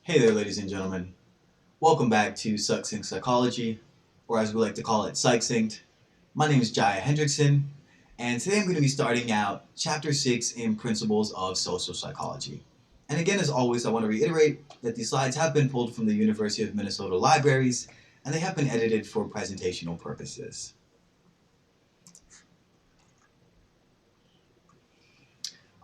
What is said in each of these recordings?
Hey there, ladies and gentlemen. Welcome back to Succinct Psychology, or as we like to call it, Succinct. My name is Jaia Hendrickson, and today I'm going to be starting out Chapter 6 in Principles of Social Psychology. And again, as always, I want to reiterate that these slides have been pulled from the University of Minnesota libraries, and they have been edited for presentational purposes.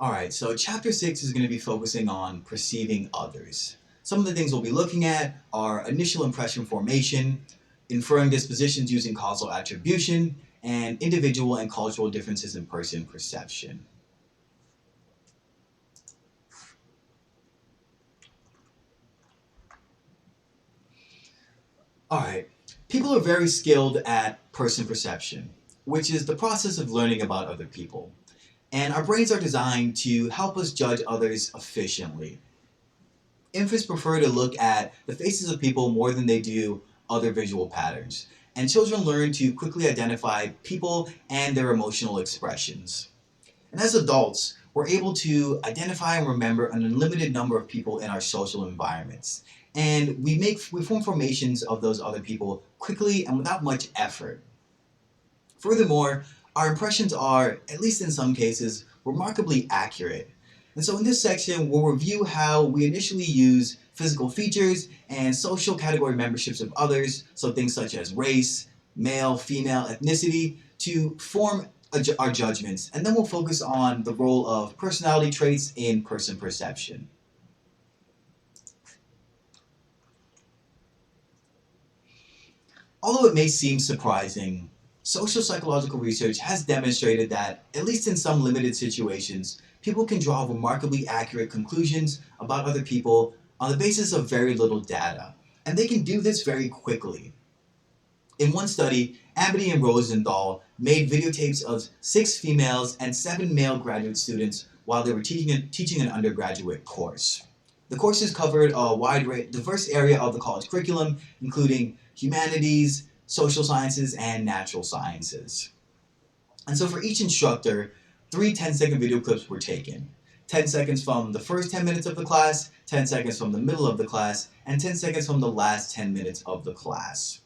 Alright, so Chapter 6 is going to be focusing on perceiving others. Some of the things we'll be looking at are initial impression formation, inferring dispositions using causal attribution, and individual and cultural differences in person perception. Alright, people are very skilled at person perception, which is the process of learning about other people. And our brains are designed to help us judge others efficiently. Infants prefer to look at the faces of people more than they do other visual patterns, and children learn to quickly identify people and their emotional expressions. And as adults, we're able to identify and remember an unlimited number of people in our social environments, and we form formations of those other people quickly and without much effort. Furthermore, our impressions are, at least in some cases, remarkably accurate. And so in this section, we'll review how we initially use physical features and social category memberships of others, so things such as race, male, female, ethnicity, to form our judgments. And then we'll focus on the role of personality traits in person perception. Although it may seem surprising, social psychological research has demonstrated that, at least in some limited situations, people can draw remarkably accurate conclusions about other people on the basis of very little data. And they can do this very quickly. In one study, Amity and Rosenthal made videotapes of 6 females and 7 male graduate students while they were teaching an undergraduate course. The courses covered a diverse area of the college curriculum, including humanities, social sciences, and natural sciences. And so for each instructor, 3 10-second video clips were taken. 10 seconds from the first 10 minutes of the class, 10 seconds from the middle of the class, and 10 seconds from the last 10 minutes of the class.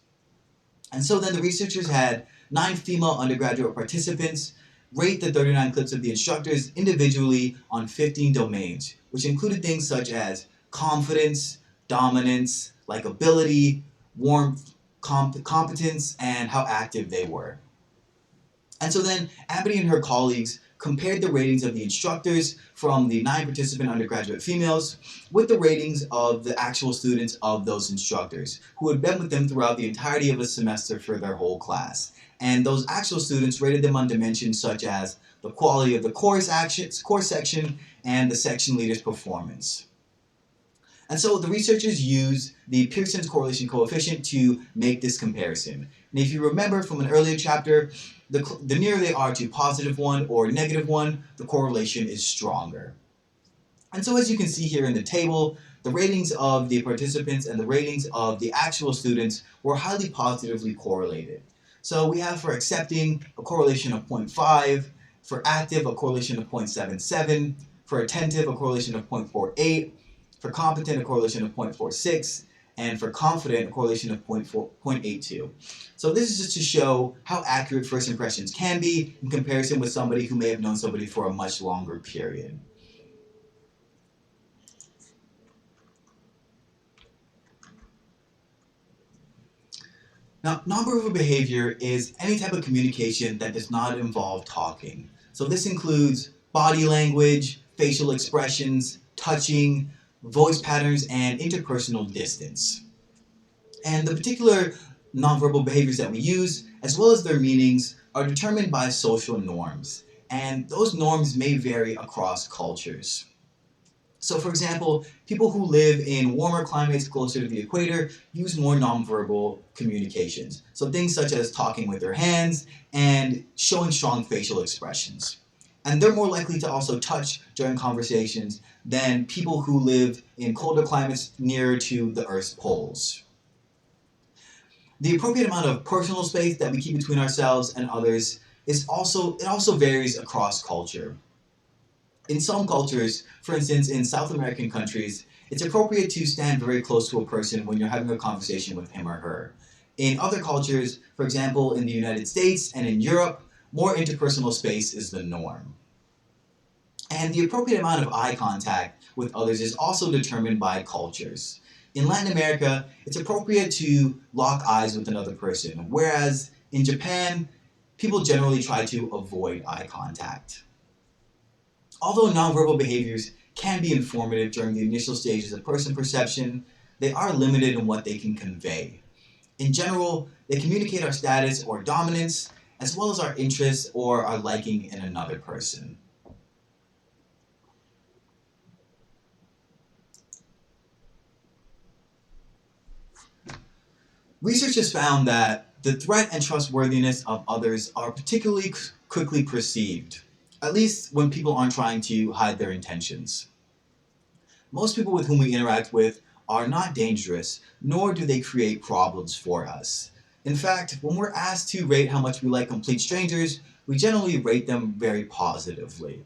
And so then the researchers had 9 female undergraduate participants rate the 39 clips of the instructors individually on 15 domains, which included things such as confidence, dominance, likability, warmth, competence, and how active they were. And so then Amity and her colleagues compared the ratings of the instructors from the 9 participant undergraduate females with the ratings of the actual students of those instructors who had been with them throughout the entirety of a semester for their whole class. And those actual students rated them on dimensions such as the quality of the course section and the section leader's performance. And so the researchers used the Pearson's correlation coefficient to make this comparison. And if you remember from an earlier chapter, the nearer they are to +1 or -1, the correlation is stronger. And so as you can see here in the table, the ratings of the participants and the ratings of the actual students were highly positively correlated. So we have for accepting a correlation of 0.5, for active a correlation of 0.77, for attentive a correlation of 0.48, for competent a correlation of 0.46, and for confident a correlation of 0.82. So this is just to show how accurate first impressions can be in comparison with somebody who may have known somebody for a much longer period. Now, nonverbal behavior is any type of communication that does not involve talking. So this includes body language, facial expressions, touching, voice patterns, and interpersonal distance. And the particular nonverbal behaviors that we use, as well as their meanings, are determined by social norms. And those norms may vary across cultures. So for example, people who live in warmer climates closer to the equator use more nonverbal communications. So things such as talking with their hands and showing strong facial expressions. And they're more likely to also touch during conversations than people who live in colder climates nearer to the Earth's poles. The appropriate amount of personal space that we keep between ourselves and others also varies across culture. In some cultures, for instance in South American countries, it's appropriate to stand very close to a person when you're having a conversation with him or her. In other cultures, for example, in the United States and in Europe, more interpersonal space is the norm. And the appropriate amount of eye contact with others is also determined by cultures. In Latin America, it's appropriate to lock eyes with another person, whereas in Japan, people generally try to avoid eye contact. Although nonverbal behaviors can be informative during the initial stages of person perception, they are limited in what they can convey. In general, they communicate our status or dominance, as well as our interest or our liking in another person. Research has found that the threat and trustworthiness of others are particularly quickly perceived, at least when people aren't trying to hide their intentions. Most people with whom we interact with are not dangerous, nor do they create problems for us. In fact, when we're asked to rate how much we like complete strangers, we generally rate them very positively.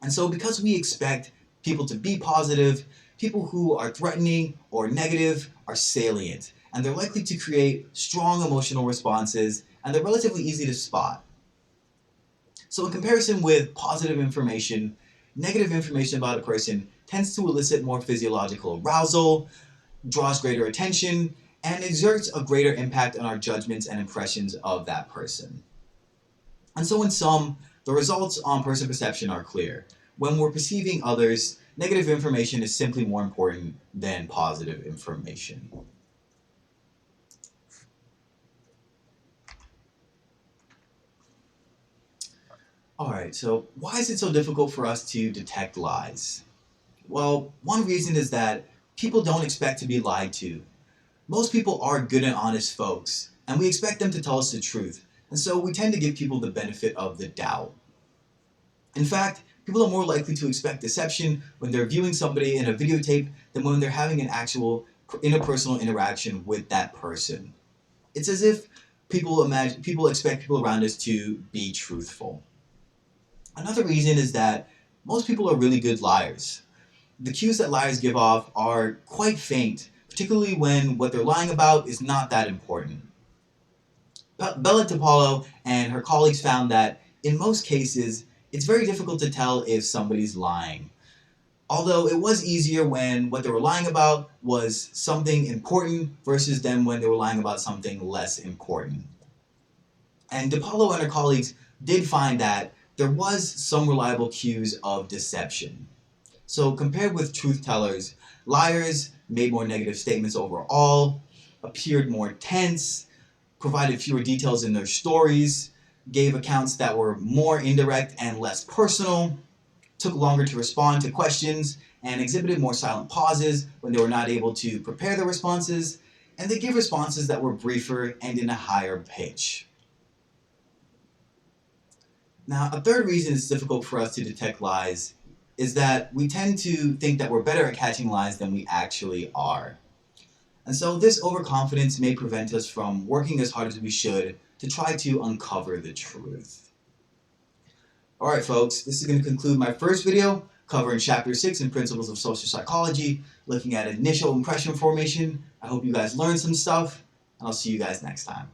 And so because we expect people to be positive, people who are threatening or negative are salient, and they're likely to create strong emotional responses, and they're relatively easy to spot. So in comparison with positive information, negative information about a person tends to elicit more physiological arousal, draws greater attention, and exerts a greater impact on our judgments and impressions of that person. And so in sum, the results on person perception are clear. When we're perceiving others, negative information is simply more important than positive information. Alright, so why is it so difficult for us to detect lies? Well, one reason is that people don't expect to be lied to. Most people are good and honest folks, and we expect them to tell us the truth, and so we tend to give people the benefit of the doubt. In fact, people are more likely to expect deception when they're viewing somebody in a videotape than when they're having an actual interpersonal interaction with that person. It's as if people expect people around us to be truthful. Another reason is that most people are really good liars. The cues that liars give off are quite faint, particularly when what they're lying about is not that important. Bella DiPaolo and her colleagues found that, in most cases, it's very difficult to tell if somebody's lying. Although it was easier when what they were lying about was something important versus then when they were lying about something less important. And DiPaolo and her colleagues did find that there was some reliable cues of deception. So compared with truth tellers, liars made more negative statements overall, appeared more tense, provided fewer details in their stories, gave accounts that were more indirect and less personal, took longer to respond to questions, and exhibited more silent pauses when they were not able to prepare their responses, and they gave responses that were briefer and in a higher pitch. Now, a third reason it's difficult for us to detect lies is that we tend to think that we're better at catching lies than we actually are. And so this overconfidence may prevent us from working as hard as we should to try to uncover the truth. Alright folks, this is going to conclude my first video covering Chapter 6 in Principles of Social Psychology, looking at initial impression formation. I hope you guys learned some stuff, and I'll see you guys next time.